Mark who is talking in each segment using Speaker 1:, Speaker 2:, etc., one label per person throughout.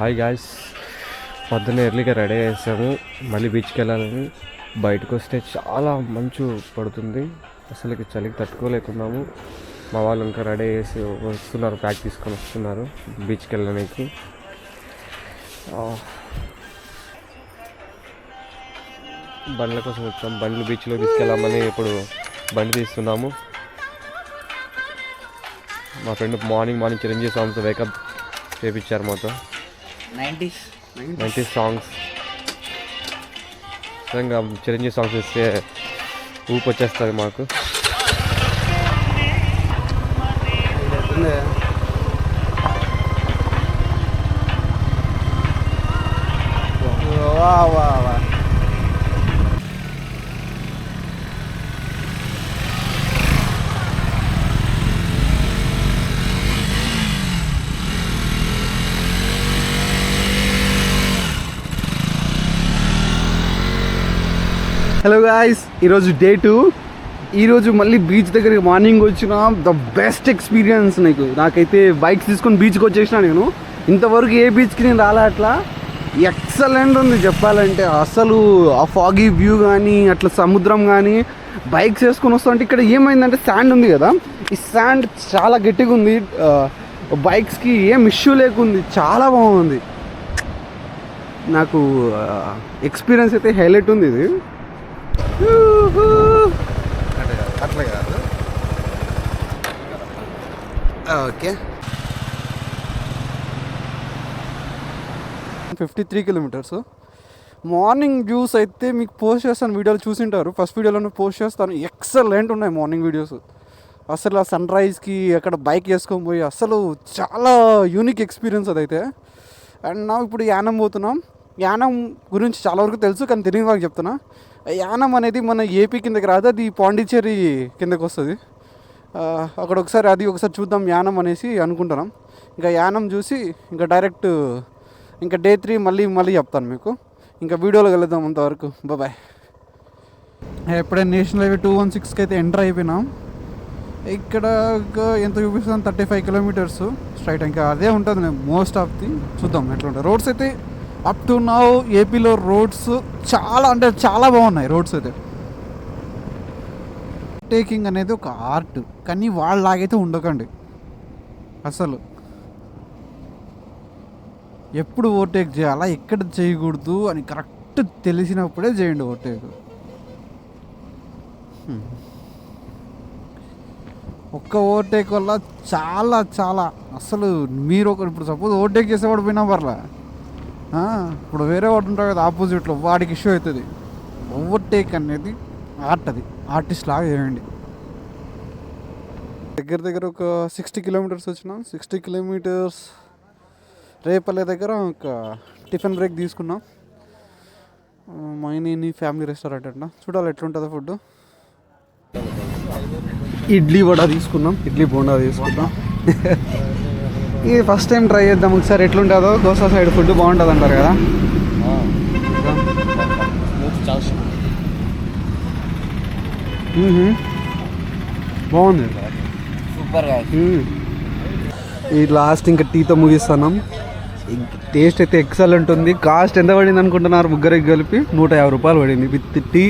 Speaker 1: Hi guys, పొద్దున్న ఎర్లీగా ready చేసాము. మళ్ళీ బీచ్కి వెళ్ళాలని. బయటకు వస్తే చాలా మంచు పడుతుంది, అసలుకి చలికి తట్టుకోలేకున్నాము. మా వాళ్ళు ఇంకా రెడీ చేసి వస్తున్నారు, ప్యాక్ తీసుకొని వస్తున్నారు బీచ్కి వెళ్ళడానికి. బండ్ల కోసం వచ్చాం, బండ్లు బీచ్లో తీసుకెళ్ళామని ఇప్పుడు బండి తీస్తున్నాము. మా friend morning Chiranjeevi songs wake up చేయించారు మాతో. 90s songs. నిజంగా చిరంజీవి సాంగ్స్ ఇస్తే ఊపు వచ్చేస్తుంది మాకు.
Speaker 2: హలో గాయ్స్, ఈరోజు డే 2. ఈరోజు మళ్ళీ బీచ్ దగ్గరికి మార్నింగ్ వచ్చిన. ద బెస్ట్ ఎక్స్పీరియన్స్ నాకైతే బైక్స్ తీసుకొని బీచ్కి వచ్చేసిన. నేను ఇంతవరకు ఏ బీచ్కి నేను రాలే. అట్లా ఎక్సలెంట్ ఉంది చెప్పాలంటే. అసలు ఆ ఫాగీ వ్యూ కానీ అట్లా సముద్రం కానీ బైక్స్ వేసుకొని వస్తుంటే ఇక్కడ ఏమైందంటే శాండ్ ఉంది కదా, ఈ శాండ్ చాలా గట్టిగా ఉంది. బైక్స్కి ఏం ఇష్యూ లేకుంది, చాలా బాగుంది. నాకు ఎక్స్పీరియన్స్ అయితే హైలైట్ ఉంది ఇది. అట్లా కాదు, ఓకే. 53 కిలోమీటర్స్. మార్నింగ్ వ్యూస్ అయితే మీకు పోస్ట్ చేస్తాను, వీడియోలు చూసింటారు. ఫస్ట్ వీడియోలోనే పోస్ట్ చేస్తాను. ఎక్సలెంట్ ఉన్నాయి మార్నింగ్ వీడియోస్. అసలు ఆ సన్ రైజ్కి అక్కడ బైక్ వేసుకొని పోయి అసలు చాలా యూనిక్ ఎక్స్పీరియన్స్ అదైతే. అండ్ నా ఇప్పుడు యానం పోతున్నాం. యానం గురించి చాలా వరకు తెలుసు, కానీ తెలియని వాళ్ళకి చెప్తున్నా. యానం అనేది మన ఏపీ కిందకి రాదు, అది పాండిచ్చేరి కిందకి వస్తుంది. అక్కడ ఒకసారి చూద్దాం యానం అనేసి అనుకుంటున్నాం. ఇంకా యానం చూసి ఇంకా డైరెక్ట్ ఇంకా డే 3 మళ్ళీ చెప్తాను మీకు. ఇంకా వీడియోలో కలుద్దాం. అంతవరకు బాయ్. ఎప్పుడైనా నేషనల్ హైవే 216కి అయితే ఎంటర్ అయిపోయినాం. ఇక్కడ ఎంత చూపిస్తాం, 35 కిలోమీటర్స్ స్ట్రైట్. ఇంకా అదే ఉంటుంది మోస్ట్ ఆఫ్ ది. చూద్దాం ఎట్లా ఉంటుంది. రోడ్స్ అయితే అప్ టు నౌ ఏపీలో రోడ్స్ చాలా బాగున్నాయి. రోడ్స్ అయితే టేకింగ్ అనేది ఒక ఆర్ట్, కానీ వాళ్ళలాగైతే ఉండకండి అసలు. ఎప్పుడు ఓవర్టేక్ చేయాలా, ఎక్కడ చేయకూడదు అని కరెక్ట్ తెలిసినప్పుడే చేయండి ఓవర్టేక్. ఒక్క ఓవర్టేక్ వల్ల చాలా అసలు మీరు ఇప్పుడు సపోజ్ ఓవర్టేక్ చేసేవాడు పోయినా పర్లే, ఇప్పుడు వేరే వాడు ఉంటాడు కదా ఆపోజిట్లో, వాడికి ఇష్యూ అవుతుంది. ఓవర్టేక్ అనేది ఆర్ట్, అది ఆర్టిస్ట్ లాగా చేయండి. దగ్గర ఒక 60 కిలోమీటర్స్ వచ్చినాం. 60 కిలోమీటర్స్ రేపల్లె దగ్గర ఒక టిఫిన్ బ్రేక్ తీసుకున్నాం. మైనేని ఫ్యామిలీ రెస్టారెంట్ అంట. చూడాలి ఎట్లుంటుందో ఫుడ్. ఇడ్లీ వడ తీసుకున్నాం, ఇడ్లీ బోండా తీసుకున్నాం. ఇది ఫస్ట్ టైం ట్రై చేద్దాం ఒకసారి ఎట్లుంటుందో. దోసా సైడ్ ఫుడ్ బాగుంటుంది అంటారు కదా. బాగుంది,
Speaker 3: సూపర్గా.
Speaker 2: ఈ లాస్ట్ ఇంకా టీతో ముగిస్తున్నాం. టేస్ట్ అయితే ఎక్సలెంట్ ఉంది. కాస్ట్ ఎంత పడింది అనుకుంటున్నారు? ముగ్గురికి కలిపి 150 రూపాయలు పడింది విత్ టీ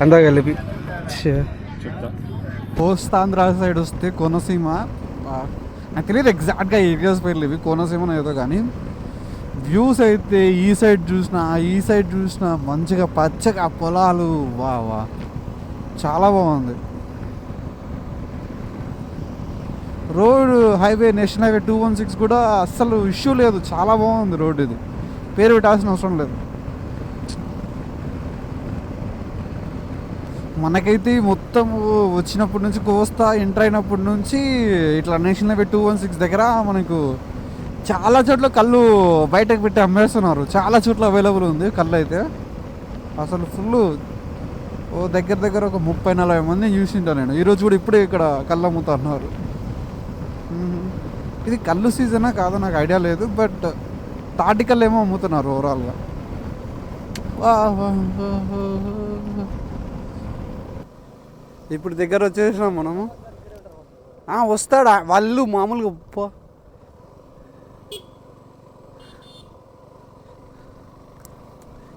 Speaker 2: అంతా కలిపి. కోస్తాంధ్ర సైడ్ వస్తే కోనసీమ, నాకు తెలియదు ఎగ్జాక్ట్గా ఏరియాస్ పేర్లు ఇవి, కోనసీమ ఏదో. కానీ వ్యూస్ అయితే ఈ సైడ్ చూసినా మంచిగా పచ్చగా పొలాలు, వా చాలా బాగుంది. రోడ్ హైవే నేషనల్ హైవే 216 కూడా అస్సలు ఇష్యూ లేదు, చాలా బాగుంది రోడ్. ఇది పేరు పెట్టాల్సిన అవసరం లేదు. మనకైతే మొత్తం వచ్చినప్పటి నుంచి కోస్తా ఎంటర్ అయినప్పటి నుంచి ఇట్లా నేషనల్ హైవే 216 దగ్గర మనకు చాలా చోట్ల కళ్ళు బయటకు పెట్టి అమ్మేస్తున్నారు. చాలా చోట్ల అవైలబుల్ ఉంది కళ్ళు అయితే. అసలు ఫుల్ దగ్గర ఒక 30-40 మందిని చూసింటాను నేను ఈరోజు కూడా. ఇప్పుడే ఇక్కడ కళ్ళు అమ్ముతా అన్నారు. ఇది కళ్ళు సీజనా కాదో నాకు ఐడియా లేదు, బట్ తాటికల్లు ఏమో అమ్ముతున్నారు ఓవరాల్గా. ఇప్పుడు దగ్గర వచ్చేసినాం మనము. వస్తాడా వాళ్ళు మామూలుగా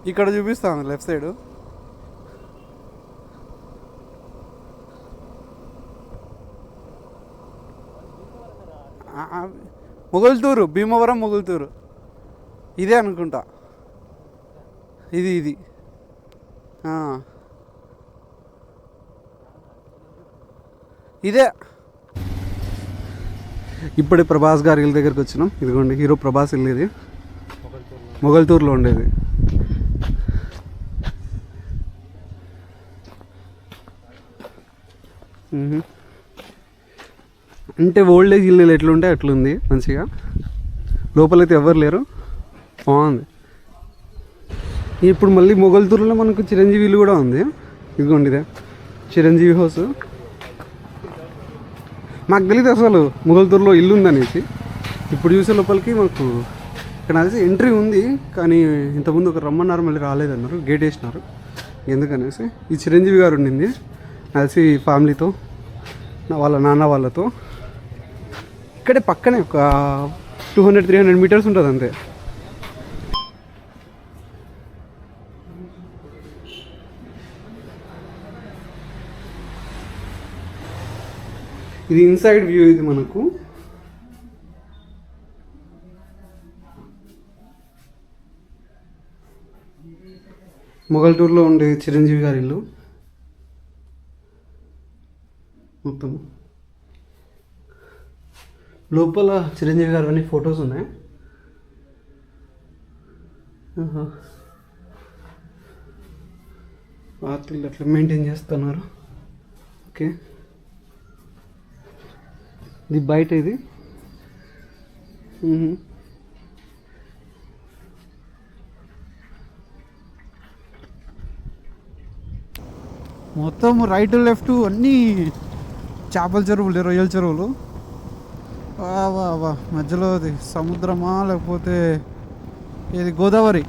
Speaker 2: ఇక్కడ చూపిస్తాను లెఫ్ట్ సైడ్. మొగల్తూరు, భీమవరం మొగల్తూరు ఇదే అనుకుంటా. ఇది ఇదే. ఇప్పుడే ప్రభాస్ గారి ఇల్లు దగ్గరికి వచ్చినాం. ఇదిగోండి హీరో ప్రభాస్ ఇల్లు, ఇది మొగల్తూరులో ఉండేది. అంటే ఓల్డ్ ఏజ్ ఇల్లు ఎట్లుంటే అట్లుంది మంచిగా. లోపలైతే ఎవరు లేరు, బాగుంది. ఇప్పుడు మళ్ళీ మొగల్తూరులో మనకు చిరంజీవి ఇల్లు కూడా ఉంది. ఇదిగోండి ఇదే చిరంజీవి హౌస్. మాకు తెలియదు అసలు మొగల్తూరులో ఇల్లు ఉందనేసి. ఇప్పుడు చూసే లోపలికి మాకు ఇక్కడ కలిసి ఎంట్రీ ఉంది, కానీ ఇంతకుముందు ఒక రమ్మన్నారు, మళ్ళీ రాలేదన్నారు, గేట్ వేసినారు ఎందుకనేసి. ఈ చిరంజీవి గారు ఉండింది కలిసి ఫ్యామిలీతో, వాళ్ళ నాన్న వాళ్ళతో. ఇక్కడే పక్కనే ఒక 200-300 మీటర్స్ ఉంటుంది అంతే. ఇది ఇన్సైడ్ వ్యూ. ఇది మనకు మొగల్తూరులో ఉండే చిరంజీవి గారి ఇల్లు మొత్తం. లోపల చిరంజీవి గారు అన్ని ఫొటోస్ ఉన్నాయి. పాత్రలు అట్లా మెయింటైన్ చేస్తున్నారు. ఓకే, ఇది బయట. ఇది మొత్తం రైట్ లెఫ్ట్ అన్నీ చేపల చెరువులు, రొయ్యల చెరువులు. వా మధ్యలో అది సముద్రమా లేకపోతే ఇది గోదావరి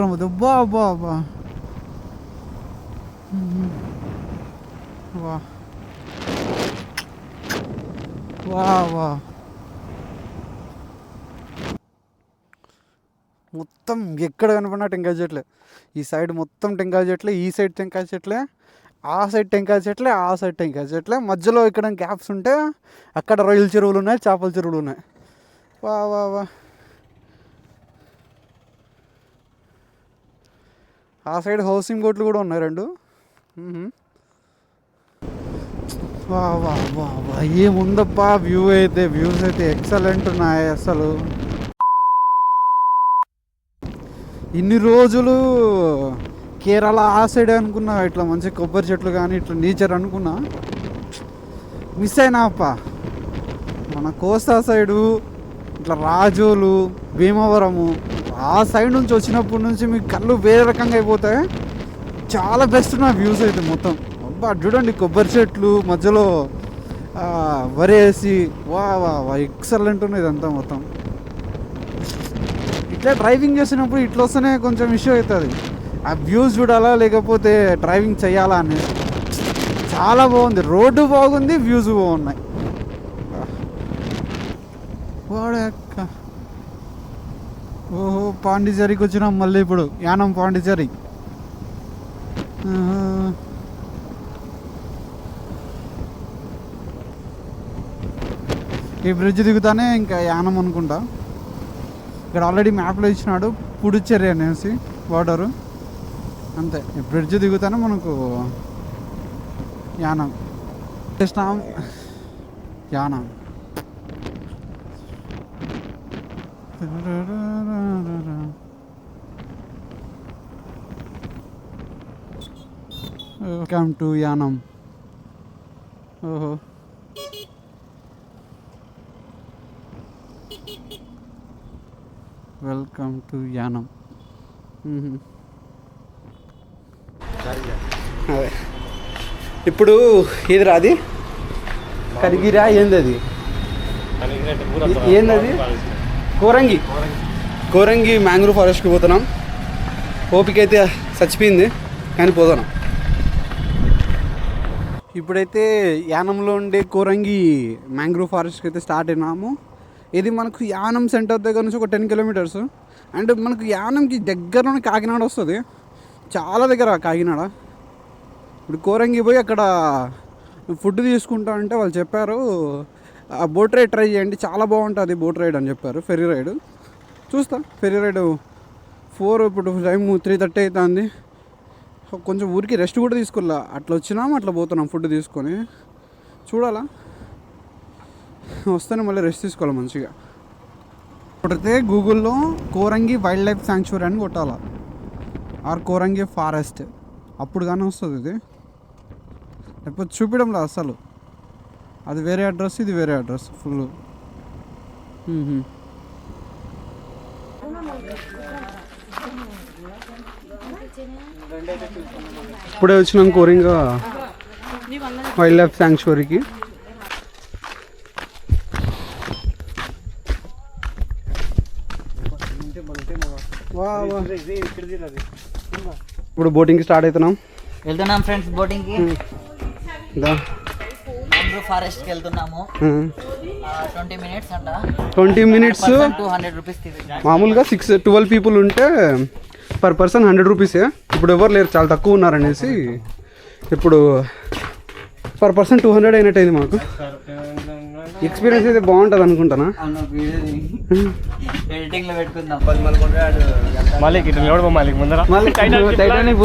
Speaker 2: రమ్మ. అబ్బా అబ్బా అబ్బా వా వా వా మొత్తం ఎక్కడ కనపడినా టెంకాయ చెట్లే. ఈ సైడ్ మొత్తం టెంకాయ చెట్లే, ఈ సైడ్ టెంకాయ చెట్లే, ఆ సైడ్ టెంకాయ చెట్లే, ఆ సైడ్ టెంకాయ చెట్లే. మధ్యలో ఇక్కడ గ్యాప్స్ ఉంటే అక్కడ రొయ్యల చెరువులు ఉన్నాయి, చేపల చెరువులు ఉన్నాయి. వా వా వా ఆ సైడ్ హౌసింగ్ బోట్లు కూడా ఉన్నాయి 2. వా వా వా వా ఏముందబ్బా వ్యూస్ అయితే ఎక్సలెంట్ ఉన్నాయి అసలు. ఇన్ని రోజులు కేరళ ఆ సైడ్ అనుకున్నా, ఇట్లా మంచి కొబ్బరి చెట్లు కానీ ఇట్లా నేచర్ అనుకున్నా, మిస్ అయినా అప్ప. మన కోస్తా సైడు ఇట్లా రాజోలు, భీమవరము ఆ సైడ్ నుంచి వచ్చినప్పటి నుంచి మీకు కళ్ళు వేరే రకంగా అయిపోతాయి. చాలా బెస్ట్ నా వ్యూస్ అయితే మొత్తం. అబ్బా చూడండి, కొబ్బరి చెట్లు మధ్యలో వరేసి వా వా వా ఎక్సలెంట్ ఉన్నాయి ఇదంతా మొత్తం. ఇట్లా డ్రైవింగ్ చేసినప్పుడు ఇట్లా వస్తేనే కొంచెం ఇష్యూ అవుతుంది. ఆ వ్యూస్ చూడాలా లేకపోతే డ్రైవింగ్ చేయాలా అనేది. చాలా బాగుంది, రోడ్డు బాగుంది, వ్యూస్ బాగున్నాయి. వాడక్క ఓహో పాండిచేరికి వచ్చినాం మళ్ళీ ఇప్పుడు. యానం పాండిచేరి. ఈ బ్రిడ్జ్ దిగుతానే ఇంకా యానం అనుకుంటా. ఇక్కడ ఆల్రెడీ మ్యాప్లో ఇచ్చినాడు పుడుచ్చేరి అనేసి బార్డరు. అంతే, ఈ బ్రిడ్జ్ దిగుతానే మనకు యానం. చేసినాం యానం. Welcome to Yanam. ఓహో వెల్కమ్ టు యానం. అదే ఇప్పుడు ఇది రాది కరిగిరా ఏంది ఏందది కోరంగి మ్యాంగ్రూవ్ ఫారెస్ట్కి పోతున్నాం. ఓపిక అయితే చచ్చిపోయింది కానీ పోతున్నాం. ఇప్పుడైతే యానంలో ఉండే కోరంగి మ్యాంగ్రూవ్ ఫారెస్ట్కి అయితే స్టార్ట్ అయినాము. ఇది మనకు యానం సెంటర్ దగ్గర నుంచి ఒక 10 కిలోమీటర్స్. అండ్ మనకు యానంకి దగ్గరలోనే కాకినాడ వస్తుంది, చాలా దగ్గర కాకినాడ. ఇప్పుడు కోరంగి పోయి అక్కడ ఫుడ్ తీసుకుంటా అంటే వాళ్ళు చెప్పారు ఆ బోట్ రైడ్ ట్రై చేయండి, చాలా బాగుంటుంది బోట్ రైడ్ అని చెప్పారు. ఫెర్రీ రైడ్ చూస్తా. ఫెర్రీ రైడ్ 4 ఇప్పుడు టైం 3:30 అవుతుంది. కొంచెం ఊరికి రెస్ట్ కూడా తీసుకోలే, అట్లా వచ్చినాము అట్లా పోతున్నాం ఫుడ్ తీసుకొని. చూడాలా, వస్తేనే మళ్ళీ రెస్ట్ తీసుకోవాలి మంచిగా. కొడితే గూగుల్లో కోరంగి వైల్డ్ లైఫ్ శాంక్చురీ అని కొట్టాలా, ఆర్ కోరంగి ఫారెస్ట్, అప్పుడు కానీ వస్తుంది ఇది. లేకపోతే చూపించడంలో అసలు అది వేరే అడ్రస్, ఇది వేరే అడ్రస్ ఫుల్. ఇప్పుడే వచ్చినాం కోరంగా వైల్డ్ లైఫ్ శాంక్చురీకి. ఇప్పుడు బోటింగ్ స్టార్ట్
Speaker 3: వెళ్తున్నాం ఫ్రెండ్స్ బోటింగ్ కి. ఫారెస్ట్ కి వెళ్తున్నాము. 20 minutes అంట. 20 minutes 200 రూపీస్.
Speaker 2: మామూలుగా 12 people ఉంటే పర్ పర్సన్ 100 రూపీసే. ఇప్పుడు ఎవరు లేరు, చాలా తక్కువ ఉన్నారనేసి ఇప్పుడు పర్ పర్సన్ 200 అయినట్టయింది మాకు. ఎక్స్పీరియన్స్ అయితే బాగుంటుంది అనుకుంటానా.
Speaker 3: ఎడిటింగ్ లో పెట్టుకుందాం.
Speaker 2: టైటానిక్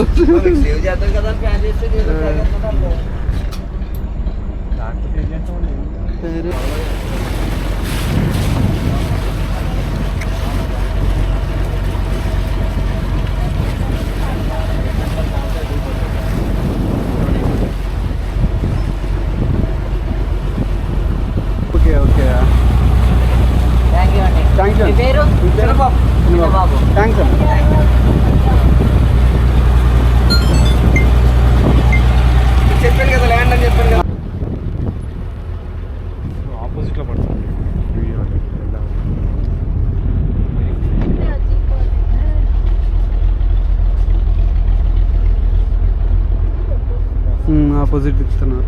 Speaker 2: థ్యాంక్స్ అండి. థ్యాంక్స్ అండి. చెప్పాను కదా ల్యాండ్ అని చెప్పాను కదా.
Speaker 1: ఆపోజిట్లో పడుతుంది
Speaker 2: ఆపోజిట్ తిప్పుతున్నారు.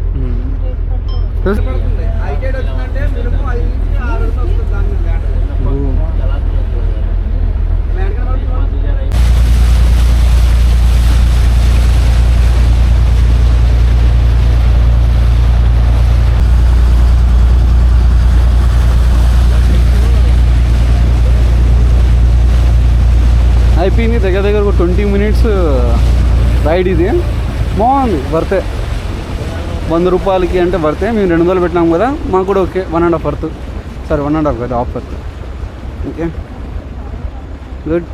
Speaker 2: అయిపోయింది దగ్గర దగ్గర ఒక 20 minutes రైడ్. ఇది బాగుంది, వర్తే. 100 రూపాయలకి అంటే వర్తే. మేము 200 పెట్టినాం కదా, మాకు కూడా ఓకే. 1.5 వర్త్. సరే 1.5 కదా, హాఫ్ వర్త్. Okay, good.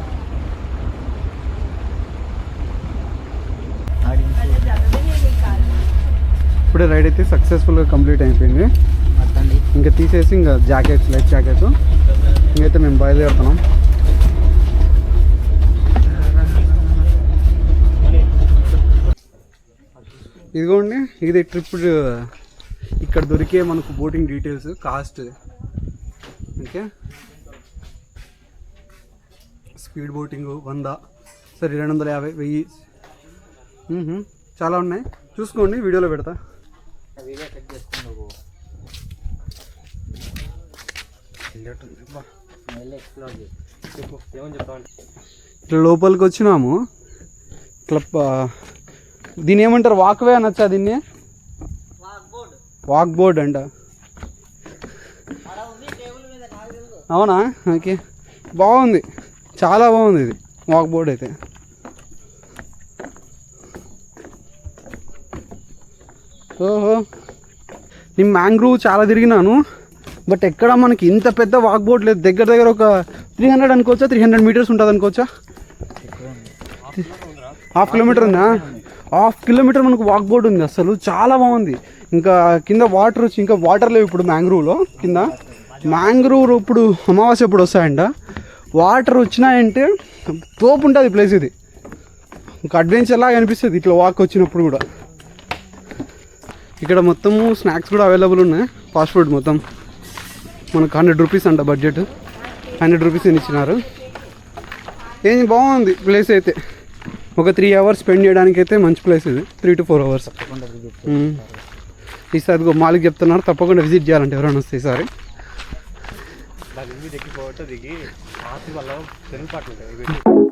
Speaker 2: ఇప్పుడే రైడ్ అయితే సక్సెస్ఫుల్గా కంప్లీట్ అయిపోయింది. ఇంకా తీసేసి ఇంకా జాకెట్స్, లైఫ్ జాకెట్స్, ఇంకైతే మేము బయలుదేరుతున్నాం. ఇదిగోండి, ఇది ట్రిప్. ఇక్కడ దొరికే మనకు boating details, cost. Okay, speed boating 100, సరే 250, 1000, చాలా ఉన్నాయి. చూసుకోండి, వీడియోలో పెడతా. ఇట్లా లోపలికి వచ్చినాము. ఇట్లా దీని ఏమంటారు, వాక్వే అనొచ్చా దీన్ని? వాక్ బోర్డ్ అంట. అవునా? ఓకే, బాగుంది, చాలా బాగుంది ఇది వాక్ బోర్డ్ అయితే. ఓహో, నేను మ్యాంగ్రూవ్ చాలా తిరిగినాను, బట్ ఎక్కడ మనకి ఇంత పెద్ద వాక్ బోర్డ్ లేదు. దగ్గర దగ్గర ఒక 300 అనుకోవచ్చా, 300 meters ఉంటుంది అనుకోవచ్చా. 1/2 kilometer ఉందా? 1/2 kilometer మనకు వాక్ బోర్డ్ ఉంది. అసలు చాలా బాగుంది. ఇంకా కింద వాటర్ వచ్చి, ఇంకా వాటర్ లేవు ఇప్పుడు మ్యాంగ్రూవ్లో. కింద మ్యాంగ్రూవ్ ఇప్పుడు అమావాస్య ఎప్పుడు వస్తాయంట. వాటర్ వచ్చినాయంటే తోపు ఉంటుంది ప్లేస్. ఇది ఇంకా అడ్వెంచర్ లాగా అనిపిస్తుంది ఇట్లా వాక్ వచ్చినప్పుడు కూడా. ఇక్కడ మొత్తము స్నాక్స్ కూడా అవైలబుల్ ఉన్నాయి, ఫాస్ట్ ఫుడ్ మొత్తం. మనకు 100 రూపీస్ అంట బడ్జెట్. 100 రూపీస్ ఇచ్చినారు. ఏం బాగుంది ప్లేస్ అయితే. ఒక 3 hours స్పెండ్ చేయడానికి అయితే మంచి ప్లేస్ ఇది. 3 to 4 hours. ఈసారి మాలిక్ చెప్తున్నారు తప్పకుండా విజిట్ చేయాలంటే ఎవరైనా వస్తే ఈసారి.
Speaker 1: దాని మీద ఎక్కి ఫోటో దిగి రాత్రి వల్ల తెలుగు పాటలు ఉంటాయి